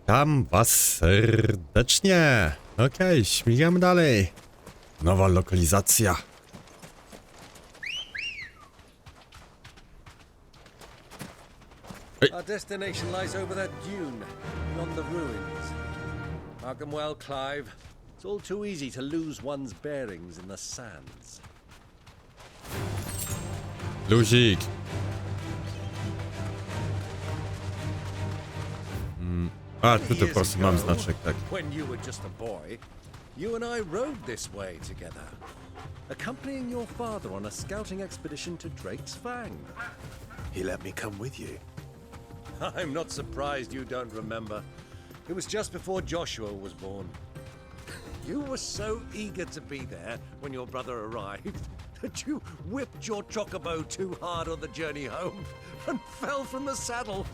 Witam was serdecznie. Okej, śmigamy dalej. Nowa lokalizacja. Our destination lies over that dune, beyond the ruins. Mark 'em well, Clive. It's all too easy to lose one's bearings in the sands. Luzik. A, tu po prostu mam znaczek, tak. When you were just a boy, you and I rode this way together, accompanying your father on a scouting expedition to Drake's Fang. He let me come with you. I'm not surprised you don't remember. It was just before Joshua was born. You were so eager to be there when your brother arrived that you whipped your chocobo too hard on the journey home and fell from the saddle.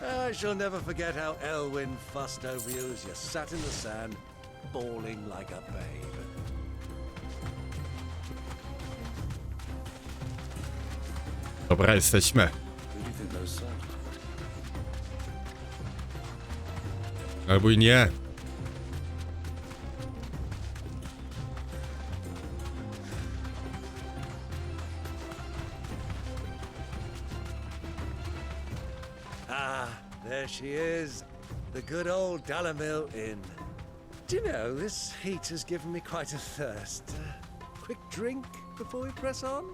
I shall never forget how Elwyn fussed over you as you sat in the sand, bawling like a babe. Dobra, jesteśmy. Who do you think those are? Albo i nie. Ah, there she is. The good old Dalimilu Inn. Do you know, this heat has given me quite a thirst. Quick drink before we press on?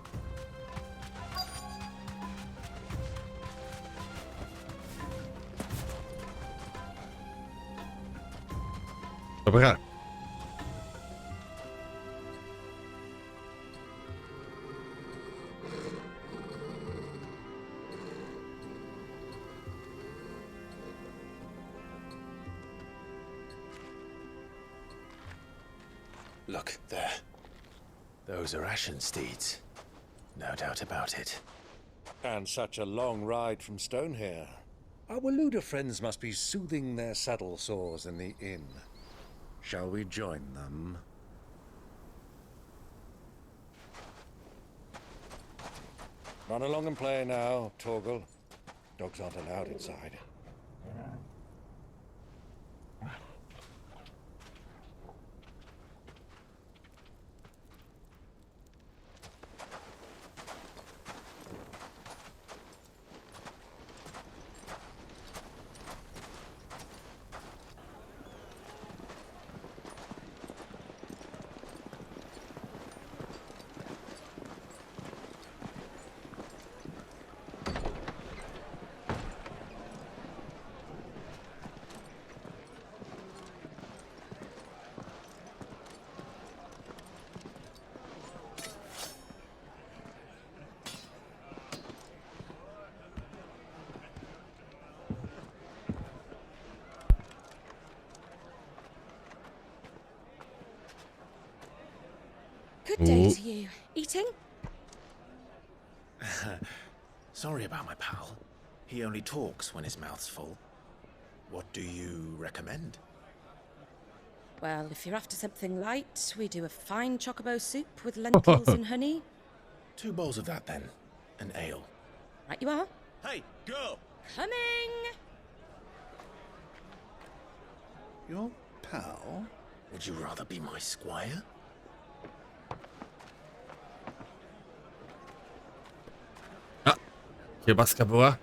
Dobra. Look, there. Those are ashen steeds. No doubt about it. And such a long ride from Stonehere. Our Luda friends must be soothing their saddle sores in the inn. Shall we join them? Run along and play now, Torgal. Dogs aren't allowed inside. Good day to you. Eating? Sorry about my pal. He only talks when his mouth's full. What do you recommend? Well, if you're after something light, we do a fine chocobo soup with lentils and honey. 2 bowls of that then. An ale. Right you are. Hey, girl! Coming! Your pal? Would you rather be my squire? Kiełbaska była?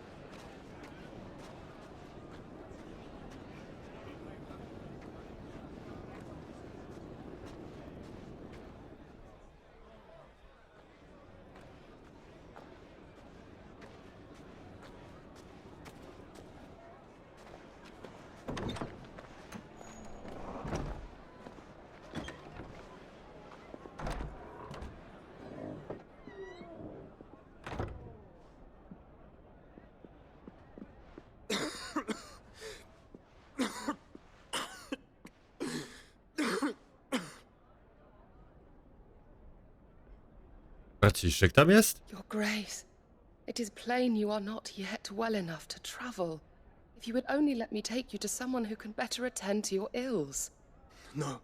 Braciszek tam jest? Your Grace, it is plain you are not yet well enough to travel. If you would only let me take you to someone who can better attend to your ills. No,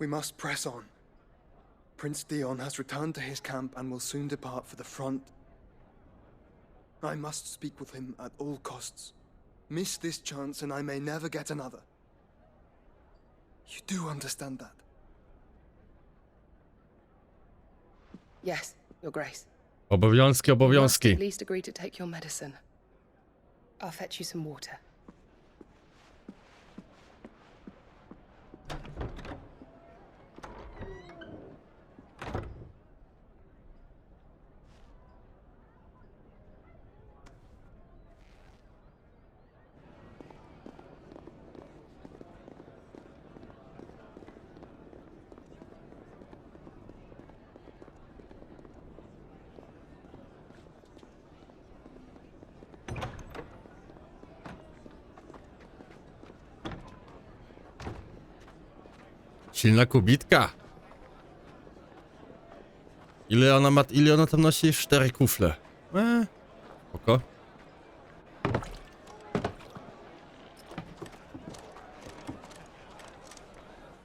we must press on. Prince Dion has returned to his camp and will soon depart for the front. I must speak with him at all costs. miss this chance and I may never get another. You do understand that? Yes, Your Grace. Obowiązki, You must obowiązki. at least agree to take your medicine. I'll fetch you some water. Silna kubitka. Ile ona tam nosi? 4 kufle. Oko.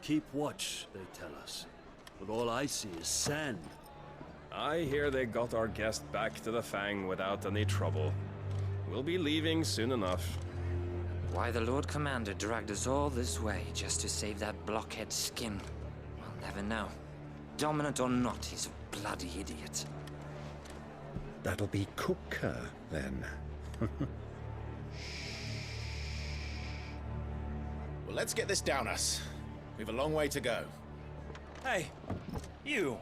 Keep watch, they tell us. But all I see is sand. I hear they got our guest back to the Fang without any trouble. We'll be leaving soon enough. Why the Lord Commander dragged us all this way just to save that blockhead skin, we'll never know. Dominant or not, he's a bloody idiot. That'll be Cooker, then. Well, let's get this down us. We've a long way to go. Hey, you.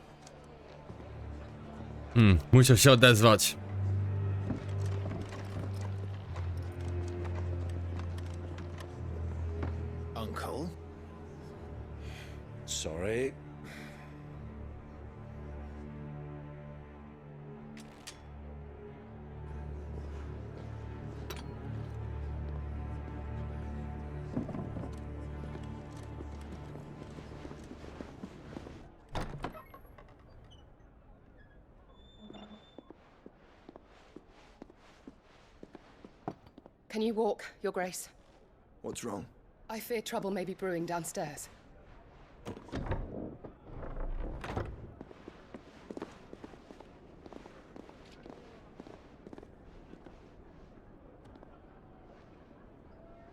Muszę się odezwać. Uncle? Sorry. Can you walk, Your Grace? What's wrong? I fear trouble may be brewing downstairs.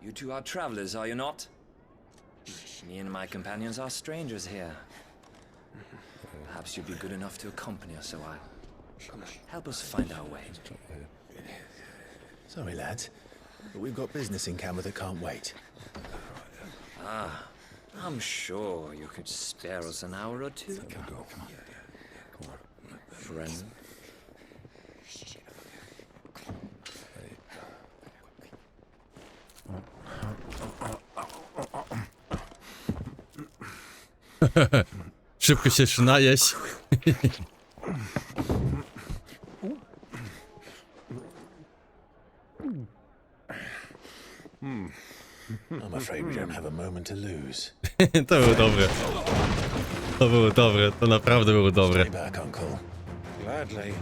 You two are travelers, are you not? Me and my companions are strangers here. Perhaps you'd be good enough to accompany us a while. Help us find our way. Sorry, lads, but we've got business in camera that can't wait. I'm sure you could spare us an hour or two. Friend. Szybko się najeść. I'm afraid we don't have a moment to lose. To było dobre. To było dobre, to naprawdę było dobre. Stay back, Uncle. Gladly.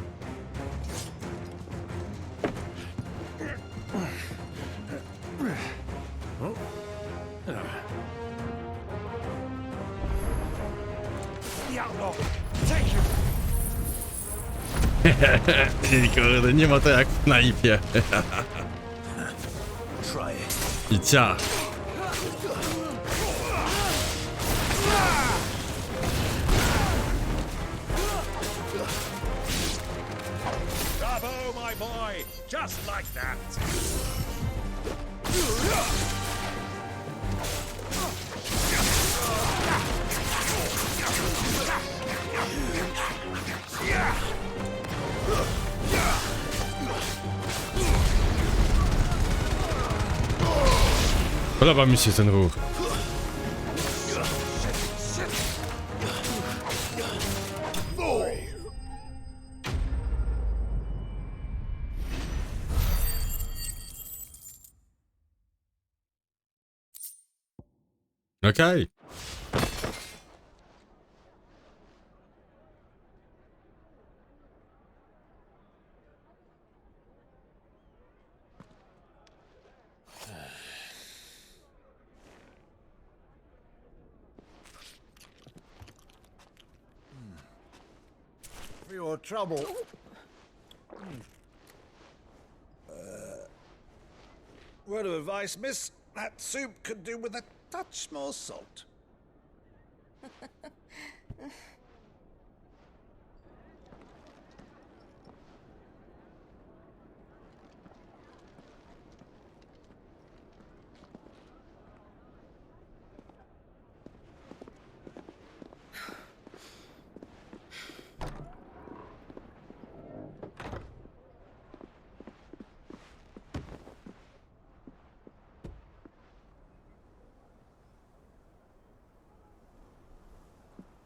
Kurde, nie ma to jak w knajpie. Try it. I cia. Bravo, my boy! Just like that! Podoba mi się ten ruch. Okej. For your trouble. Word of advice, miss. That soup could do with a touch more salt.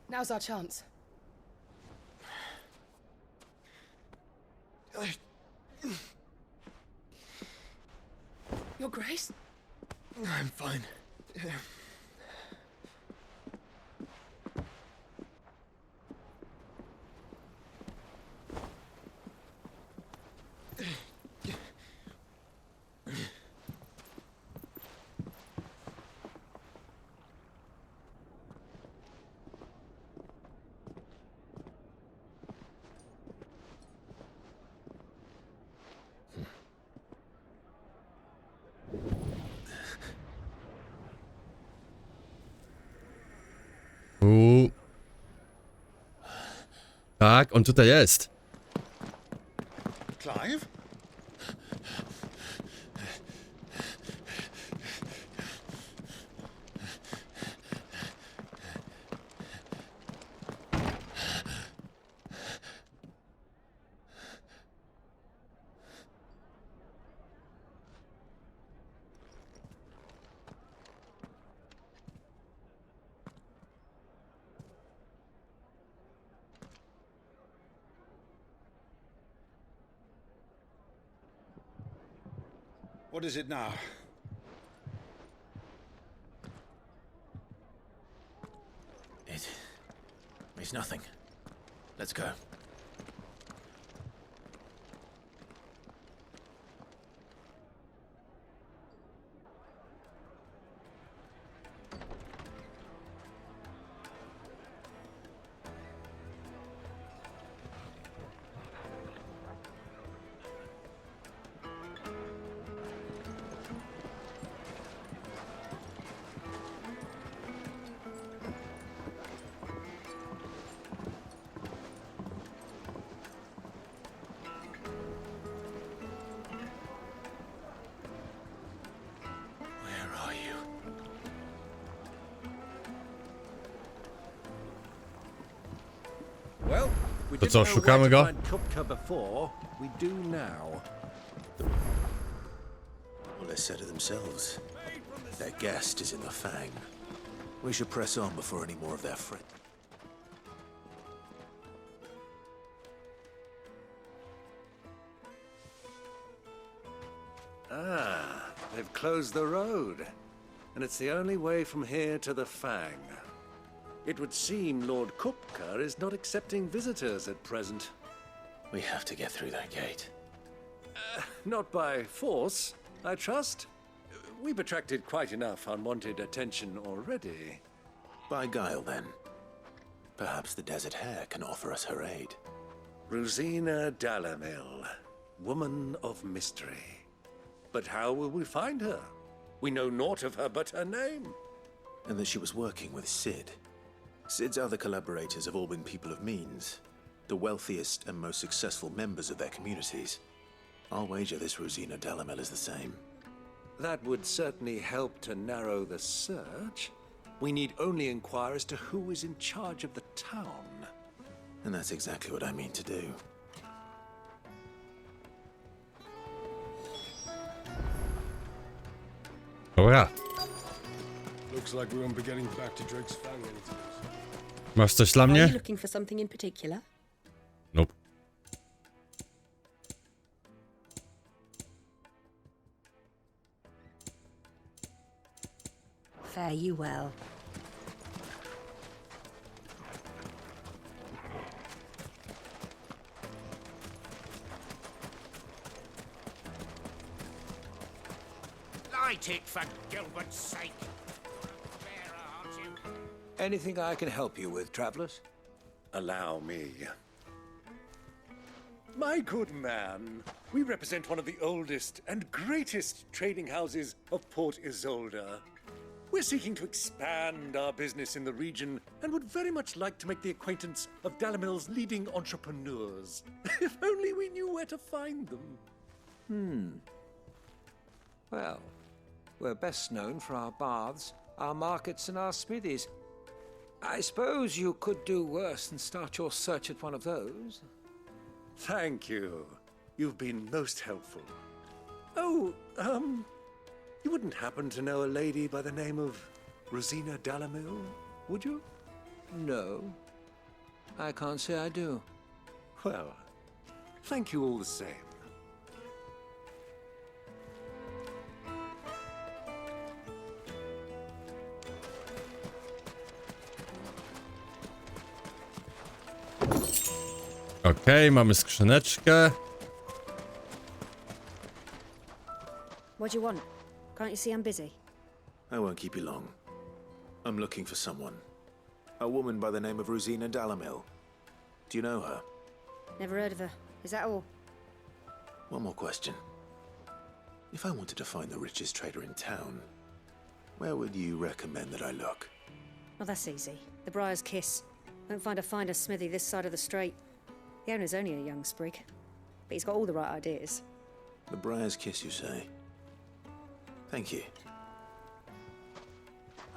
Now's our chance. Your Grace? I'm fine. Tak, on tutaj jest. Clive? What is it now? It's nothing. Let's go. Well, we To didn't co, know szukamy where go? to find Kupka before. We do now. Well, they said it themselves. Their guest is in the Fang. We should press on before any more of their friends. Ah, they've closed the road. And it's the only way from here to the Fang. It would seem Lord Kupka is not accepting visitors at present. We have to get through that gate. Not by force, I trust. We've attracted quite enough unwanted attention already. By guile, then. Perhaps the Desert Hare can offer us her aid. Rosina Dalimilu, woman of mystery. But how will we find her? We know naught of her but her name. And that she was working with Sid. Sid's other collaborators have all been people of means, the wealthiest and most successful members of their communities. I'll wager this Rosina Dalimilu is the same. That would certainly help to narrow the search. We need only inquire as to who is in charge of the town. And that's exactly what I mean to do. Dobra. Looks like we won't be getting back to Drake's Fang anytime soon. Masz coś dla Are you mnie? looking for something in particular? Nope. Fare you well. Light it, for Gilbert's sake. Bearer, aren't you? Anything I can help you with, travelers? Allow me. My good man, We represent one of the oldest and greatest trading houses of Port Isolde. We're seeking to expand our business in the region and would very much like to make the acquaintance of Dalimil's leading entrepreneurs. If only we knew where to find them. Well, we're best known for our baths, our markets, and our smithies. I suppose you could do worse than start your search at one of those. Thank you. You've been most helpful. Oh, you wouldn't happen to know a lady by the name of Rosina Dalimilu, would you? No, I can't say I do. Well, thank you all the same. Okej, mamy skrzyneczkę. What do you want? Can't you see I'm busy? I won't keep you long. I'm looking for someone. A woman by the name of Rosina Dalimilu. Do you know her? Never heard of her. Is that all? One more question. If I wanted to find the richest trader in town, where would you recommend that I look? Well, that's easy. The Briar's Kiss. Won't find a finer smithy this side of the strait. The owner's only a young sprig, but he's got all the right ideas. The Briar's Kiss, you say? Thank you.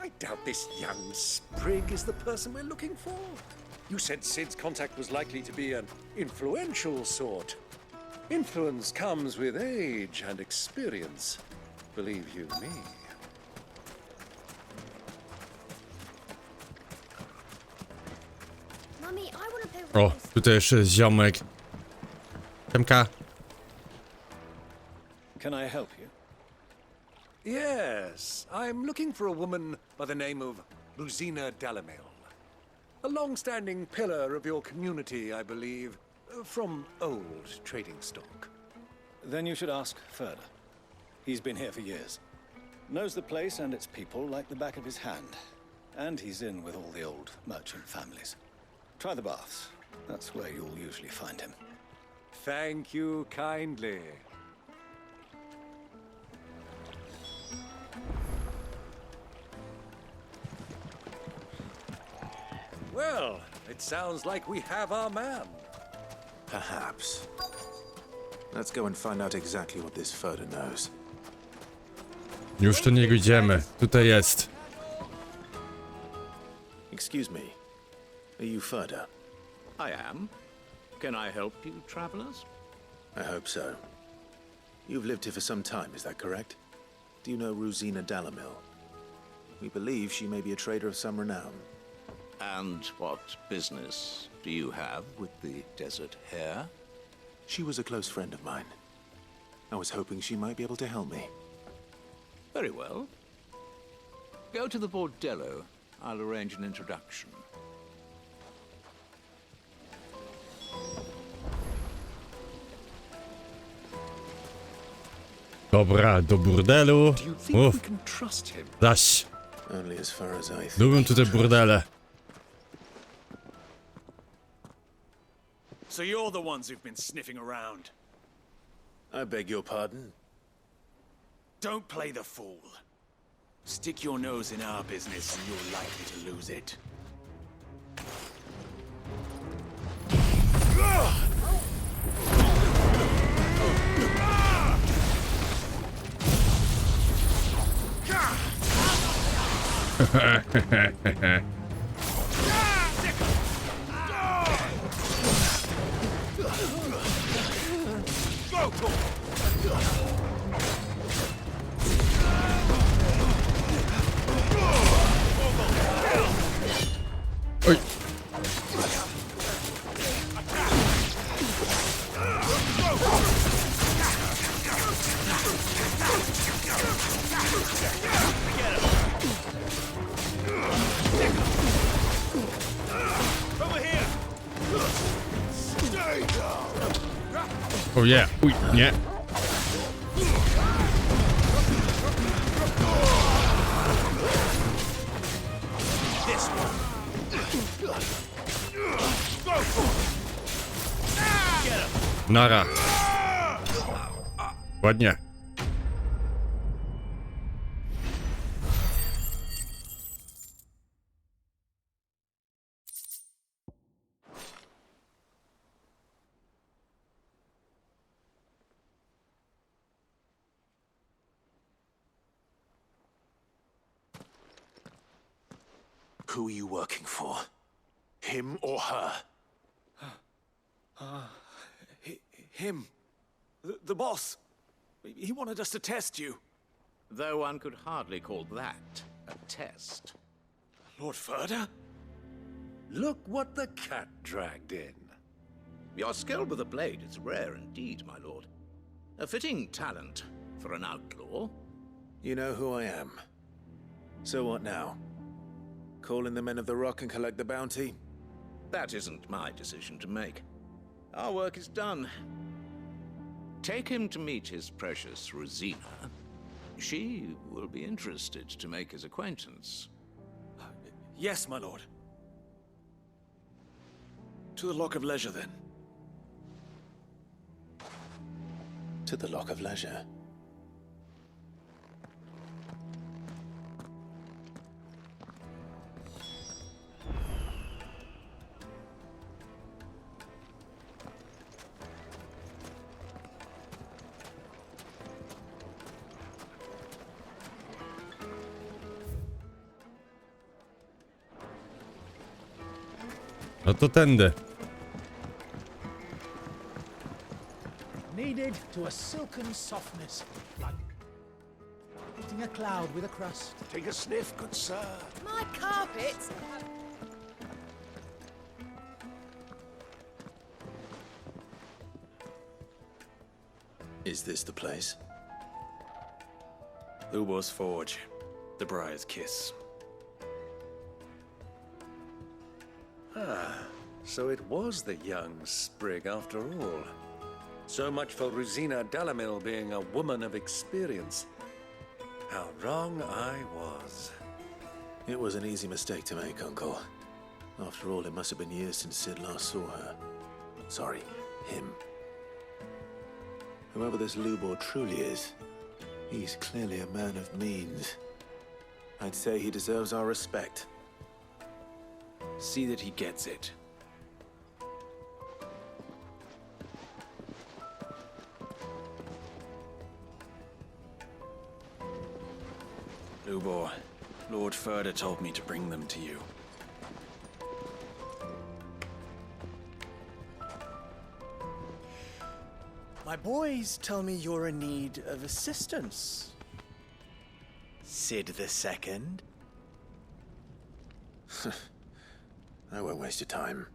I doubt this young sprig is the person we're looking for. You said Sid's contact was likely to be an influential sort. Influence comes with age and experience, believe you me. Mummy, I want to play with O, tutaj jeszcze jest ziomek. Siemka. Can I help you? Yes, I'm looking for a woman by the name of Rosina Dalimilu. A long-standing pillar of your community, I believe, from old trading stock. Then you should ask further. He's been here for years. Knows the place and its people like the back of his hand. And he's in with all the old merchant families. Try the baths. That's where you'll usually find him. Thank you kindly. Well, it sounds like we have our man. Perhaps. Let's go and find out exactly what this Furder knows. Już do niego idziemy. Tutaj jest. Excuse me. Are you Furder? I am. Can I help you, travelers? I hope so. You've lived here for some time, is that correct? Do you know Rosina Dalimilu? We believe she may be a trader of some renown. And what business do you have with the desert hare? She was a close friend of mine. I was hoping she might be able to help me. Very well. Go to the bordello. I'll arrange an introduction. Dobra, do burdelu. Do you think we can trust him? Zaś. Only as far as I think. Lubię tu te burdele. So you're the ones who've been sniffing around. I beg your pardon? Don't play the fool. Stick your nose in our business and you're likely to lose it. Oj. O yeah. Uj, nie. Nara. Dokładnie. Who are you working for? Him or her? Him. The boss. He wanted us to test you. Though one could hardly call that a test. Lord Ferda? Look what the cat dragged in. Your skill with the blade is rare indeed, my lord. A fitting talent for an outlaw. You know who I am. So what now? Call in the men of the Rock and collect the bounty? That isn't my decision to make. Our work is done. Take him to meet his precious Rosina. She will be interested to make his acquaintance. Yes, my lord. To the Lock of Leisure, then. To the Lock of Leisure. No to tędy. Kneaded to a silken softness, like eating a cloud with a crust. Take a sniff, good sir. My carpets! Is this the place? Ubor's Forge. The Briar's Kiss. Ah, so it was the young sprig after all. So much for Rosina Dalimilu being a woman of experience. How wrong I was. It was an easy mistake to make, Uncle. After all, it must have been years since Sid last saw her. Sorry, him. Whoever this Lubor truly is, he's clearly a man of means. I'd say he deserves our respect. See that he gets it. Lubor, Lord Ferda told me to bring them to you. My boys tell me you're in need of assistance. Sid the Second? I won't waste your time.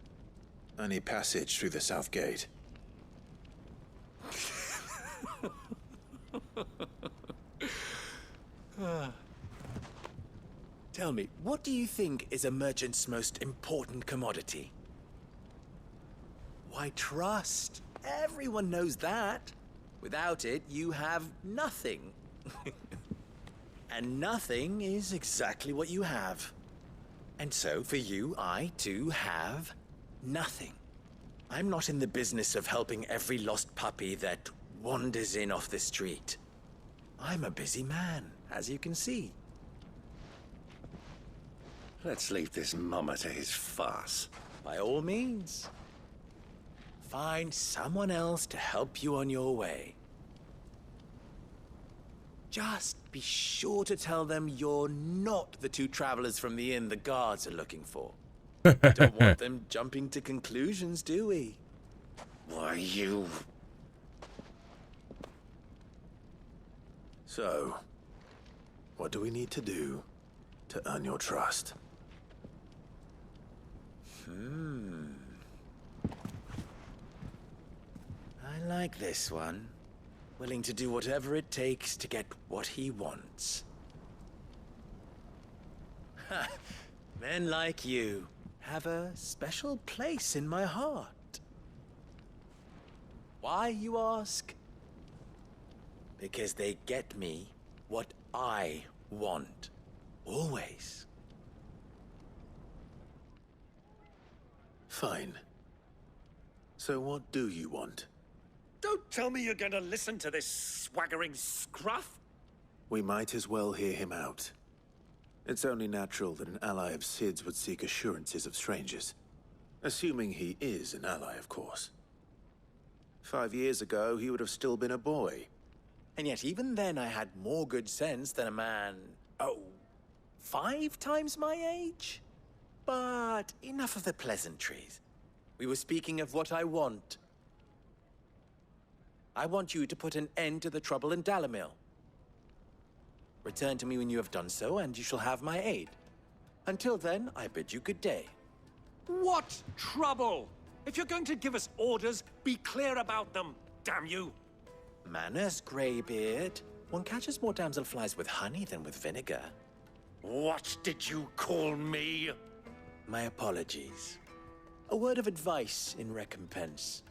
I need passage through the south gate. Tell me, what do you think is a merchant's most important commodity? Why, trust. Everyone knows that. Without it, you have nothing. And nothing is exactly what you have. And so, for you, I, too, have nothing. I'm not in the business of helping every lost puppy that wanders in off the street. I'm a busy man, as you can see. Let's leave this mummer to his farce. By all means. Find someone else to help you on your way. Just be sure to tell them you're not the two travelers from the inn the guards are looking for. Don't want them jumping to conclusions, do we? Why, you... So, what do we need to do to earn your trust? I like this one. Willing to do whatever it takes to get what he wants. Ha! Men like you have a special place in my heart. Why, you ask? Because they get me what I want. Always. Fine. So what do you want? Don't tell me you're going to listen to this swaggering scruff. We might as well hear him out. It's only natural that an ally of Sid's would seek assurances of strangers. Assuming he is an ally, of course. 5 years ago, he would have still been a boy. And yet even then I had more good sense than a man, 5 times my age? But enough of the pleasantries. We were speaking of what I want. I want you to put an end to the trouble in Dalimilu. Return to me when you have done so, and you shall have my aid. Until then, I bid you good day. What trouble? If you're going to give us orders, be clear about them, damn you. Manners, Greybeard. One catches more damselflies with honey than with vinegar. What did you call me? My apologies. A word of advice in recompense.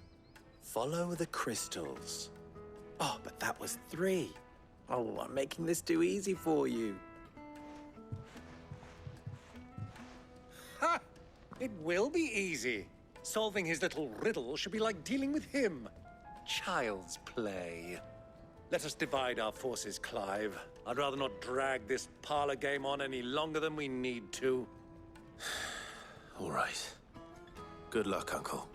Follow the crystals. Oh, but that was 3. Oh, I'm making this too easy for you. Ha! It will be easy. Solving his little riddle should be like dealing with him. Child's play. Let us divide our forces, Clive. I'd rather not drag this parlor game on any longer than we need to. All right. Good luck, Uncle.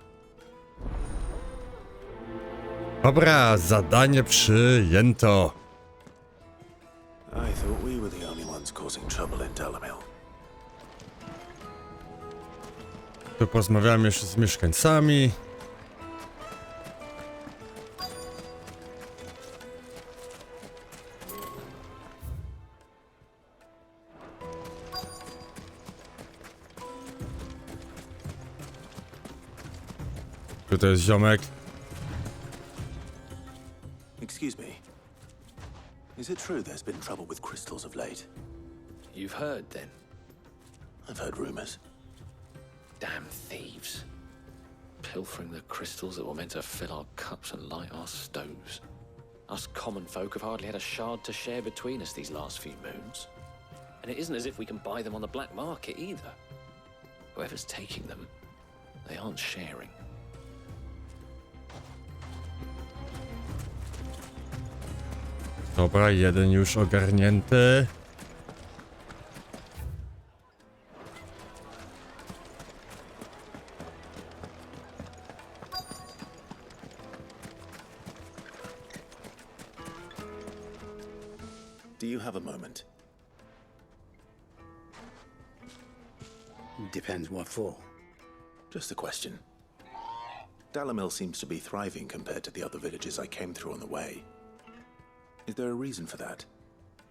Dobra, zadanie przyjęto. I thought we were the only ones causing trouble in Dalimilu. Tu porozmawiamy jeszcze z mieszkańcami. Tutaj jest ziomek. Excuse me. Is it true there's been trouble with crystals of late? You've heard, then? I've heard rumors. Damn thieves. Pilfering the crystals that were meant to fill our cups and light our stoves. Us common folk have hardly had a shard to share between us these last few moons. And it isn't as if we can buy them on the black market either. Whoever's taking them, they aren't sharing. Dobra, jeden już ogarnięty. Do you have a moment? Depends what for. Just a question. Dalimilu seems to be thriving compared to the other villages I came through on the way. Is there a reason for that?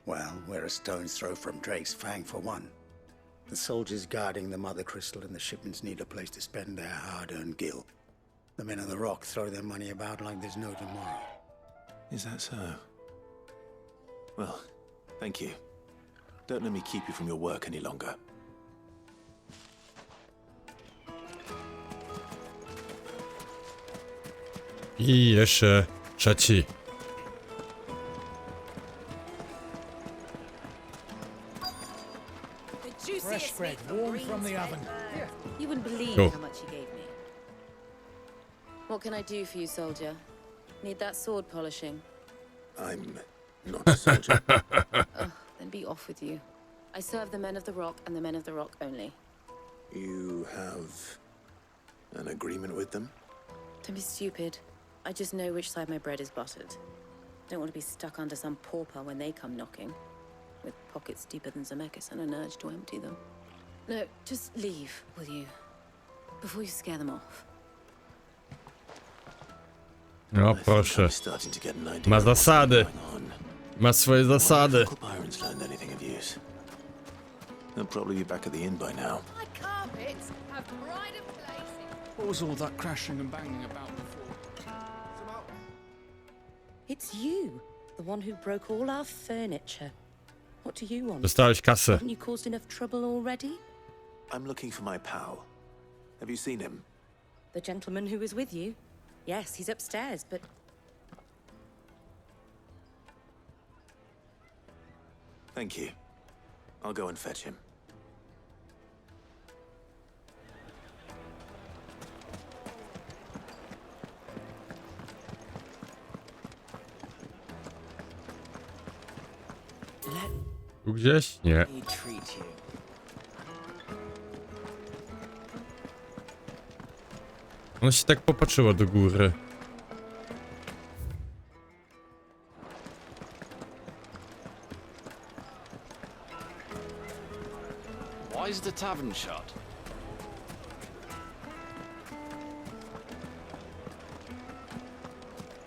Well, we're a stone's throw from Drake's Fang for one. The soldiers guarding the Mother Crystal and the shipments need a place to spend their hard-earned gil. The men of the Rock throw their money about like there's no tomorrow. Is that so? Well, thank you. Don't let me keep you from your work any longer. I jeszcze trzeci. Fresh bread, warm from the oven. You wouldn't believe Cool. how much he gave me. What can I do for you, soldier? Need that sword polishing? I'm not a soldier. Oh, then be off with you. I serve the men of the Rock and the men of the Rock only. You have an agreement with them? Don't be stupid. I just know which side my bread is buttered. Don't want to be stuck under some pauper when they come knocking. With pockets deeper than Zemeckis and an urge to empty them. No, just leave, will you? Before you scare them off. No proszę. Ma zasady. Ma swoje zasady. Byron's learned anything of use. They'll probably be back at the inn by now. My carpets have pride of place. What was all that crashing and banging about before? It's you, the one who broke all our furniture. What do you want? Dostałeś kasę. Haven't you caused enough trouble already? I'm looking for my pal. Have you seen him? The gentleman who was with you? Yes, he's upstairs, but... Thank you. I'll go and fetch him. Tu gdzieś? Nie. me treat you. Ono się tak popatrzyło do góry. Why is the tavern shut?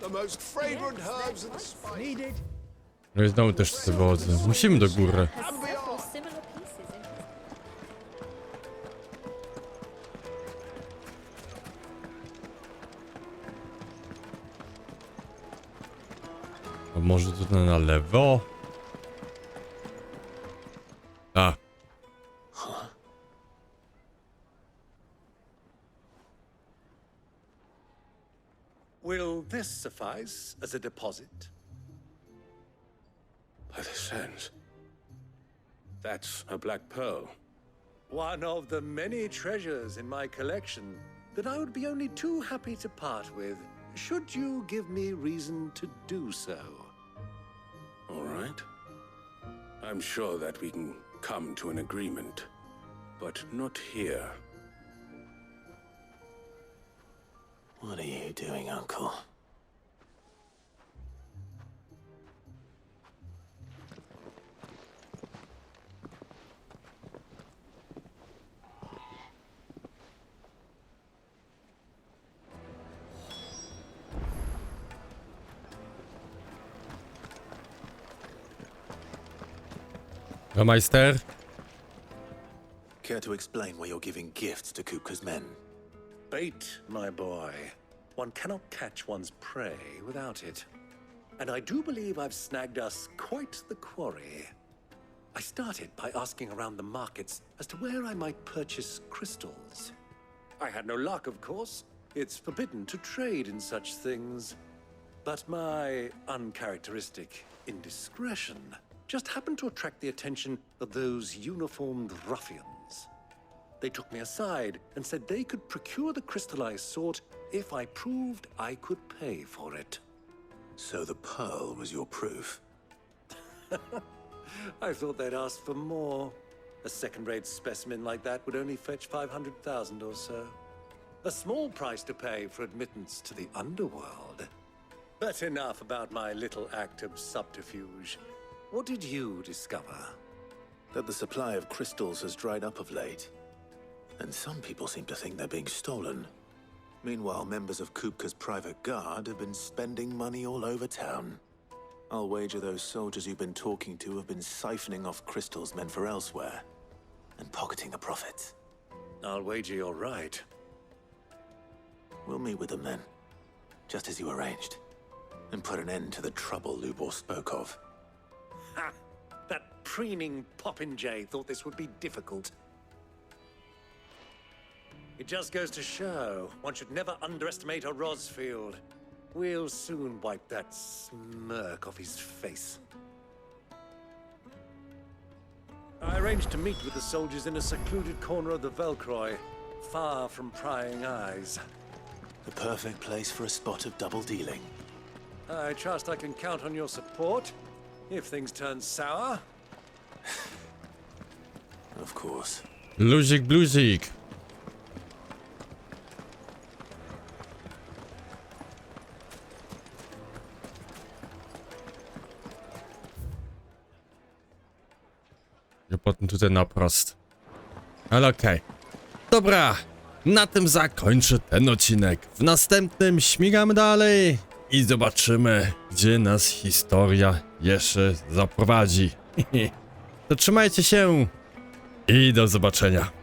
The most fragrant herbs of the spice. Needed. No i znowu też te wodze. Musimy do góry. A może tutaj na lewo? A. Will this suffice as a deposit? By the sands. That's a black pearl. One of the many treasures in my collection that I would be only too happy to part with, should you give me reason to do so. All right. I'm sure that we can come to an agreement, but not here. What are you doing, Uncle? Meister? Care to explain why you're giving gifts to Kupka's men? Bait, my boy. One cannot catch one's prey without it. And I do believe I've snagged us quite the quarry. I started by asking around the markets as to where I might purchase crystals. I had no luck, of course. It's forbidden to trade in such things. But my uncharacteristic indiscretion just happened to attract the attention of those uniformed ruffians. They took me aside and said they could procure the crystal I sought if I proved I could pay for it. So the pearl was your proof? I thought they'd ask for more. A second-rate specimen like that would only fetch 500,000 or so. A small price to pay for admittance to the underworld. But enough about my little act of subterfuge. What did you discover? That the supply of crystals has dried up of late. And some people seem to think they're being stolen. Meanwhile, members of Kupka's private guard have been spending money all over town. I'll wager those soldiers you've been talking to have been siphoning off crystals meant for elsewhere, and pocketing the profits. I'll wager you're right. We'll meet with them then, just as you arranged, and put an end to the trouble Lubor spoke of. Ha! That preening popinjay thought this would be difficult. It just goes to show one should never underestimate a Rosfield. We'll soon wipe that smirk off his face. I arranged to meet with the soldiers in a secluded corner of the Velkroyu, far from prying eyes. The perfect place for a spot of double dealing. I trust I can count on your support if things turn sour. Of course. Luzik, bluzik. I potem tutaj naprost. Ale okej. Dobra. Na tym zakończę ten odcinek. W następnym śmigamy dalej i zobaczymy, gdzie nas historia jeszcze zaprowadzi. To trzymajcie się i do zobaczenia.